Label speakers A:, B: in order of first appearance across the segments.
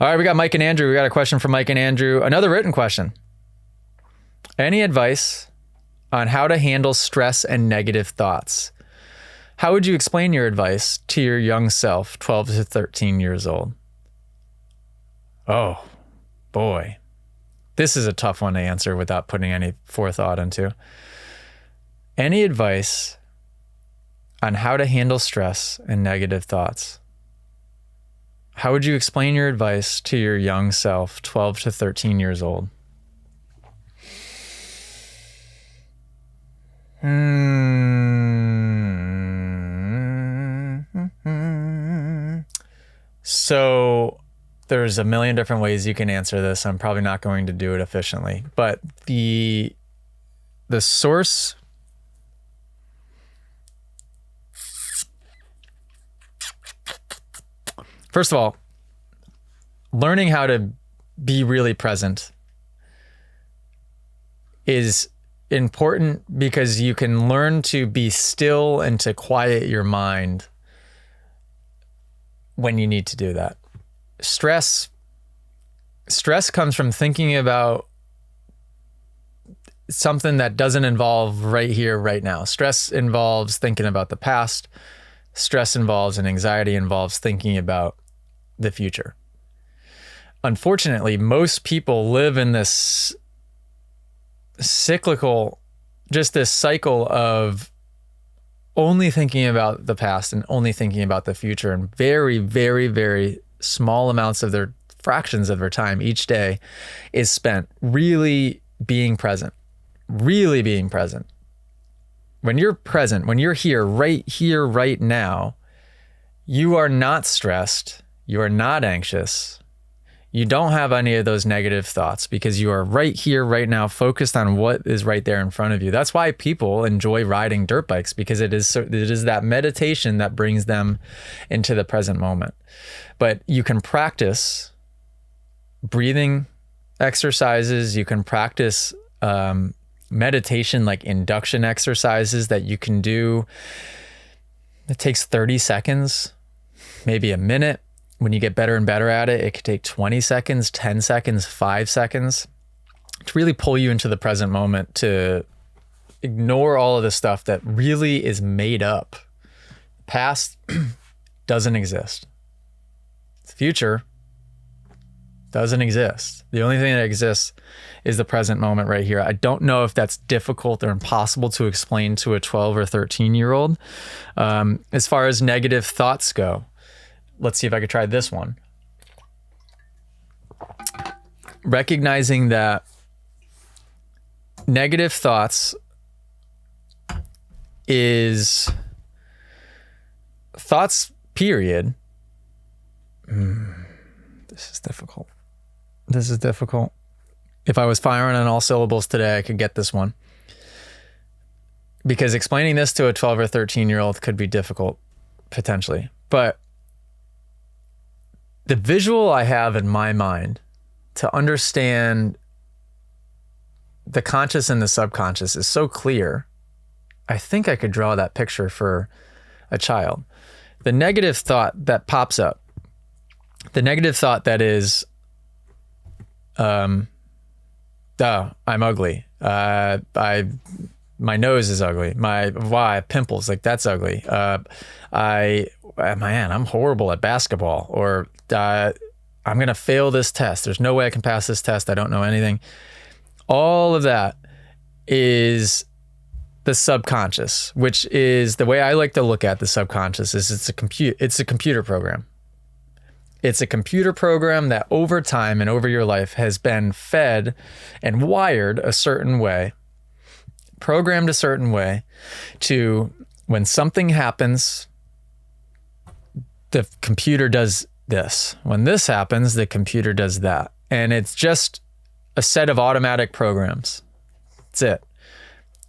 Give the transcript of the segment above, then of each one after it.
A: All right, we got Mike and Andrew. We got a question from Mike and Andrew. Another written question. Any advice on how to handle stress and negative thoughts? How would you explain your advice to your young self, 12 to 13 years old? Oh, boy. This is a tough one to answer without putting any forethought into. Any advice on how to handle stress and negative thoughts? How would you explain your advice to your young self, 12 to 13 years old? So there's a million different ways you can answer this. I'm probably not going to do it efficiently, but the source. First of all, learning how to be really present is important because you can learn to be still and to quiet your mind when you need to do that. Stress comes from thinking about something that doesn't involve right here, right now. Stress involves thinking about the past. Stress involves and anxiety involves thinking about the future. Unfortunately, most people live in this cyclical, just this cycle of only thinking about the past and only thinking about the future, and very, very, very small amounts of their fractions of their time each day is spent really being present, really being present. When you're present, when you're here, right now, you are not stressed. You are not anxious. You don't have any of those negative thoughts because you are right here, right now, focused on what is right there in front of you. That's why people enjoy riding dirt bikes, because it is that meditation that brings them into the present moment. But you can practice breathing exercises. You can practice meditation, like induction exercises that you can do. It takes 30 seconds, maybe a minute. When you get better and better at it, it could take 20 seconds, 10 seconds, 5 seconds to really pull you into the present moment, to ignore all of the stuff that really is made up. Past doesn't exist. The future doesn't exist. The only thing that exists is the present moment right here. I don't know if that's difficult or impossible to explain to a 12 or 13-year-old. As far as negative thoughts go, let's see if I could try this one. Recognizing that negative thoughts is thoughts, period. This is difficult. This is difficult. If I was firing on all syllables today, I could get this one. Because explaining this to a 12 or 13-year-old could be difficult, potentially. But the visual I have in my mind to understand the conscious and the subconscious is so clear. I think I could draw that picture for a child. The negative thought that pops up, the negative thought that is, oh, I'm ugly. My nose is ugly. I have pimples, like that's ugly. I'm horrible at basketball, or I'm going to fail this test. There's no way I can pass this test. I don't know anything. All of that is the subconscious, which is the way I like to look at the subconscious is it's a computer program. It's a computer program that over time and over your life has been fed and wired a certain way, programmed a certain way to when something happens, the computer does this. When this happens, the computer does that. And it's just a set of automatic programs. That's it.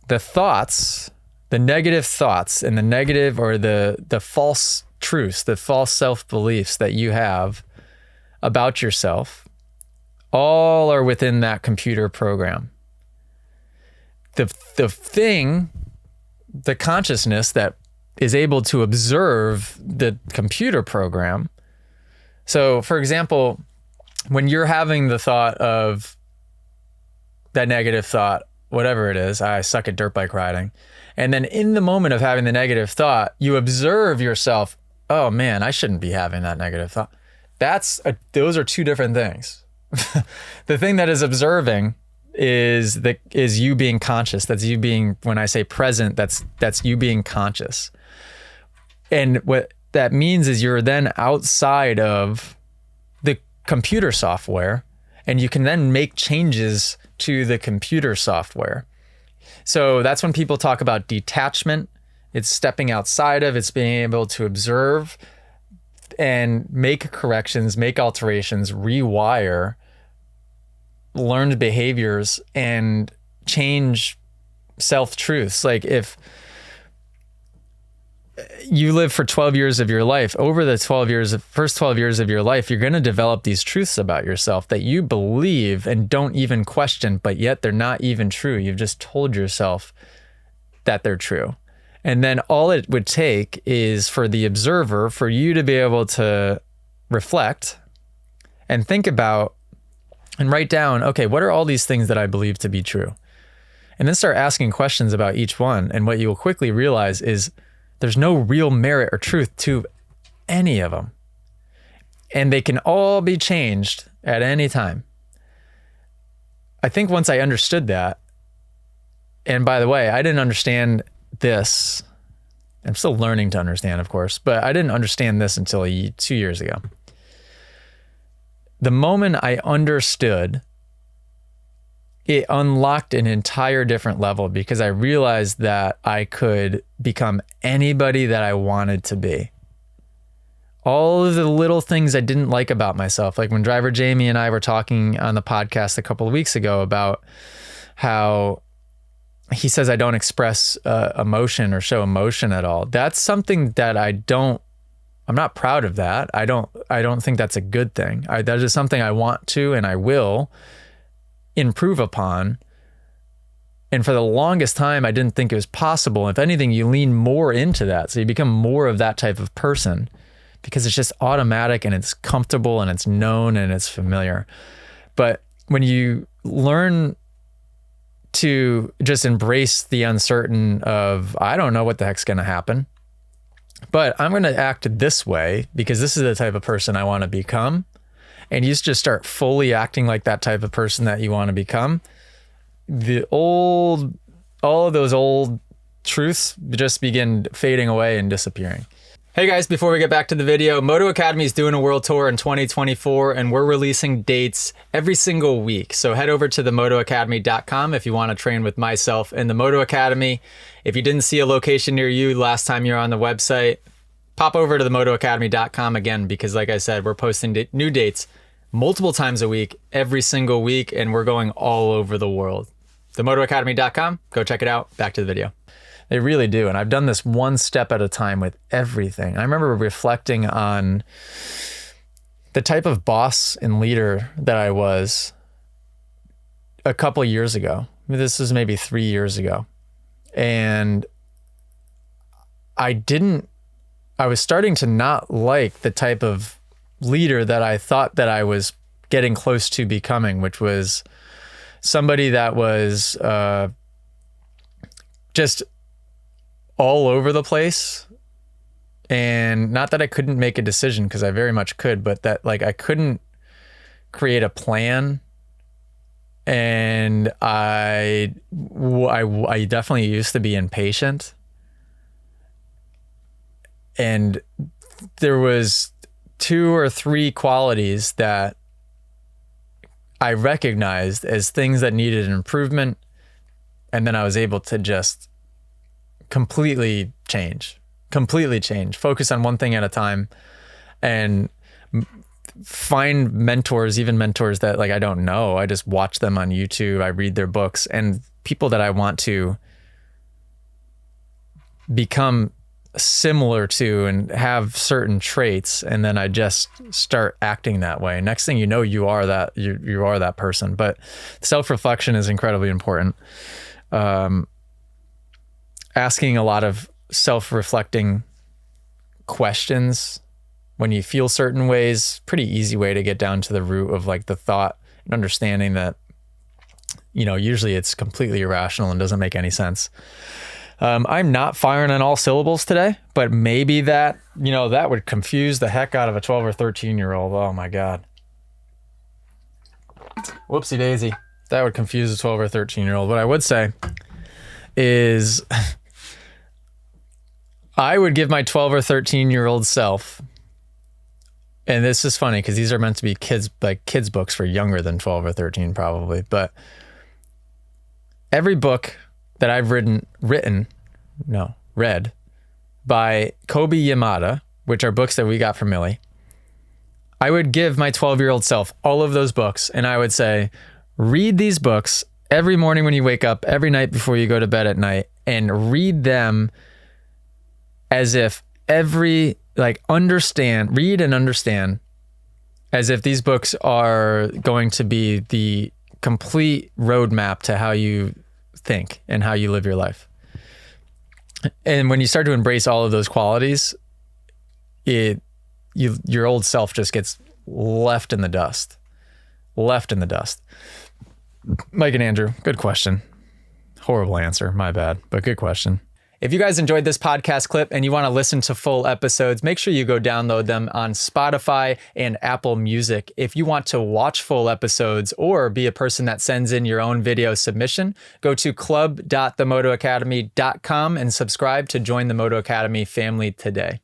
A: The thoughts, the negative thoughts and the negative or the false truths, the false self-beliefs that you have about yourself, all are within that computer program. The thing, the consciousness that is able to observe the computer program. So, for example, when you're having the thought of that negative thought, whatever it is, I suck at dirt bike riding. And then in the moment of having the negative thought, you observe yourself, oh man, I shouldn't be having that negative thought. Those are two different things. The thing that is observing is you being conscious. That's you being, when I say present, that's you being conscious. And what that means is you're then outside of the computer software, and you can then make changes to the computer software. So that's when people talk about detachment. It's stepping outside of, it's being able to observe and make corrections, make alterations, rewire learned behaviors, and change self-truths. Like if you live for 12 years of your life, over the first 12 years of your life, you're going to develop these truths about yourself that you believe and don't even question, but yet they're not even true. You've just told yourself that they're true. And then all it would take is for the observer, for you to be able to reflect and think about and write down, okay, what are all these things that I believe to be true? And then start asking questions about each one. And what you will quickly realize is there's no real merit or truth to any of them. And they can all be changed at any time. I think once I understood that, and by the way, I didn't understand this. I'm still learning to understand, of course, but I didn't understand this until 2 years ago. The moment I understood, it unlocked an entire different level, because I realized that I could become anybody that I wanted to be. All of the little things I didn't like about myself, like when driver Jamie and I were talking on the podcast a couple of weeks ago about how he says I don't express emotion or show emotion at all. That's something that I'm not proud of that. I don't think that's a good thing. That is something I want to, and I will improve upon. And for the longest time, I didn't think it was possible. If anything, you lean more into that. So you become more of that type of person, because it's just automatic and it's comfortable and it's known and it's familiar. But when you learn to just embrace the uncertain of, I don't know what the heck's going to happen, but I'm going to act this way because this is the type of person I want to become. And you just start fully acting like that type of person that you want to become. All of those old truths just begin fading away and disappearing. Hey guys, before we get back to the video, Moto Academy is doing a world tour in 2024, and we're releasing dates every single week. So head over to themotoacademy.com if you want to train with myself and the Moto Academy. If you didn't see a location near you last time you were on the website, pop over to themotoacademy.com again, because like I said, we're posting new dates multiple times a week, every single week, and we're going all over the world. Themotoacademy.com, go check it out. Back to the video. They really do. And I've done this one step at a time with everything. I remember reflecting on the type of boss and leader that I was a couple years ago. This is maybe 3 years ago. And I was starting to not like the type of leader that I thought that I was getting close to becoming, which was somebody that was just all over the place. And not that I couldn't make a decision, because I very much could, but that like I couldn't create a plan. And I definitely used to be impatient. And there was 2 or 3 qualities that I recognized as things that needed an improvement. And then I was able to just completely change, focus on one thing at a time, and find mentors, even mentors that like I don't know. I just watch them on YouTube. I read their books, and people that I want to become similar to and have certain traits, and then I just start acting that way. Next thing you know, you are that person. But self-reflection is incredibly important. Asking a lot of self-reflecting questions when you feel certain ways, pretty easy way to get down to the root of like the thought and understanding that, usually it's completely irrational and doesn't make any sense. I'm not firing on all syllables today, but maybe that would confuse the heck out of a 12 or 13-year-old. Oh my God. Whoopsie daisy. That would confuse a 12 or 13-year-old. What I would say is I would give my 12 or 13-year-old self, and this is funny because these are meant to be kids books for younger than 12 or 13 probably, but every book that I've read by Kobe Yamada, which are books that we got from Millie, I would give my 12-year-old self all of those books, and I would say, read these books every morning when you wake up, every night before you go to bed at night, and read them as if read and understand as if these books are going to be the complete roadmap to how you think and how you live your life. And when you start to embrace all of those qualities, your old self just gets left in the dust. Mike and Andrew, good question. Horrible answer, my bad, but good question. If you guys enjoyed this podcast clip and you want to listen to full episodes, make sure you go download them on Spotify and Apple Music. If you want to watch full episodes or be a person that sends in your own video submission, go to club.themotoacademy.com and subscribe to join the Moto Academy family today.